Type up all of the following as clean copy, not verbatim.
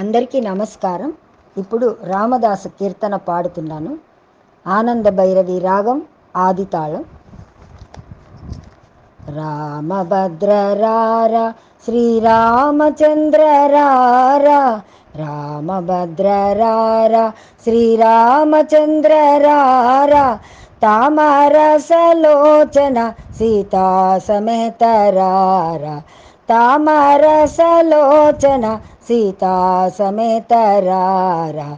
అందరికీ నమస్కారం. ఇప్పుడు రామదాసు కీర్తన పాడుతున్నాను. ఆనంద భైరవి రాగం, ఆదితాళం. రామభద్ర రారా శ్రీరామచంద్ర రారా, రామభద్ర రారా శ్రీరామచంద్ర రారా, తామరసలోచన సీతా సమేత రారా, తామరసలోచన సీతా సమేత రారా,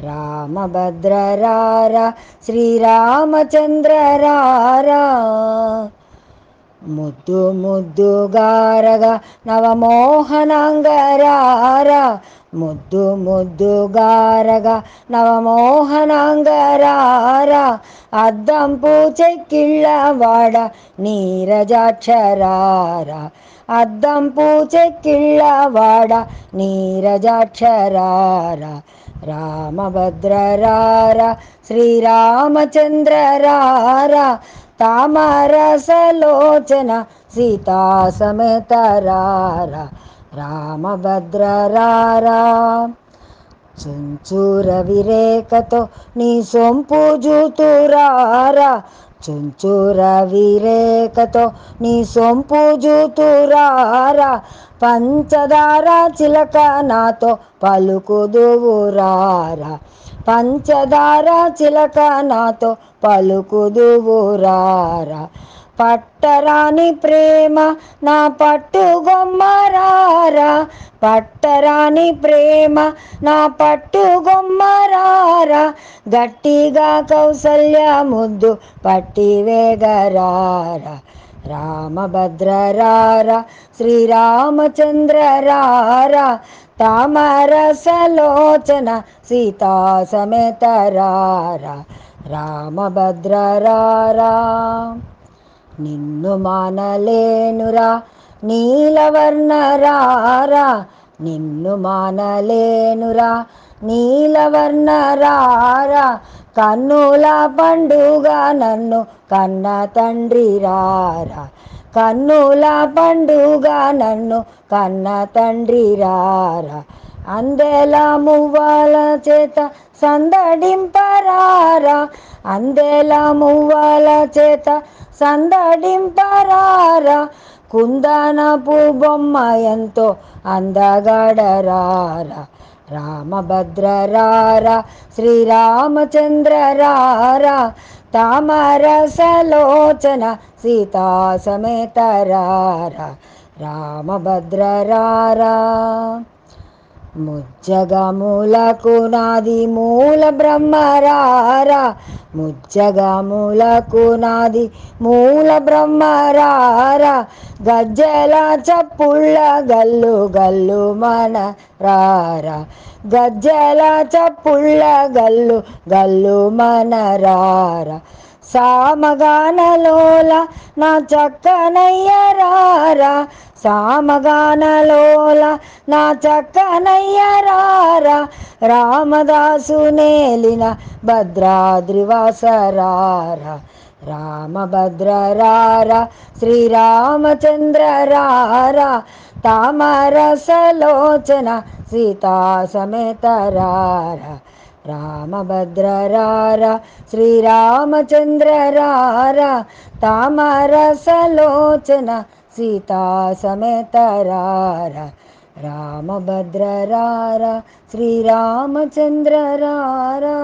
రామభద్ర రారా శ్రీరామచంద్ర రారా. ముద్దు ముద్దుగారగా నవమోహనాంగరారా, ముద్దు ముద్దుగారగా నవమోహనాంగరారా, అద్దంపు చెక్కిళ్ళవాడ నీరజాక్షరారా, అద్దంపు చెక్కిళ్ళవాడ నీరజాక్షరారా, రామభద్ర రారా శ్రీరామచంద్ర రారా, తామరసలోచన సీతా సమేత రారా, రామభద్ర రారా. చుంచూర విరేకతో నీ సొంపు జూతురారా, చుంచూర విరేకతో నీ సొంపు జూతురారా, పంచదార చిలక నాతో పలుకుదువురారా, పంచదార చిలక నాతో పలుకుదువురారా, పట్టరాని ప్రేమ నా పట్టుగొమ్మరారా, పట్టరాని ప్రేమ నా పట్టుగొమ్మరారా, గట్టిగా కౌసల్య ముద్దు పట్టి వేగరారా, రామభద్ర రారా శ్రీరామచంద్ర రారా, తామరసలోచన సీతా సమేత రారా, రామభద్ర రారా. నిన్ను మానలేనురా నీలవర్ణ రారా, నిన్ను మానలేనురా నీలవర్ణ రారా, కన్నుల పండుగ నన్ను కన్న తండ్రి రారా, కన్నుల పండుగ నన్ను కన్న తండ్రి రారా, అందెల మువ్వల చేత సందడింపరారా, అందెల మువ్వల చేత సందడింపరారా, కుందనపు బొమ్మ ఎంతో అందగడరారా, రామభద్ర రారా శ్రీరామచంద్ర రారా, తామరసలోచన సీతా సమేత రారా, రామభద్ర రారా. ముజ్జగములకు నాది మూల బ్రహ్మరారా, ముజ్జగములకు నాది మూల బ్రహ్మరారా, గజ్జల చప్పుళ్ళ గల్లు గల్లు మన రారా, గజ్జల చప్పుళ్ళ గల్లు గల్లు మన రారా, సామగానలోల నా చక్కనయ్య రారా, సామగానలోల నా చక్కనయ్య రారా, రామదాసు నేలిన భద్రాద్రివాస రారా, రామభద్ర రారా శ్రీరామచంద్ర రారా, తామరసలోచన సీతా సమేత రారా, రామభద్ర రారా శ్రీరామచంద్ర రారా, తామరసలోచన సీతా సమేత రారా, రామభద్ర రారా శ్రీరామచంద్ర రారా.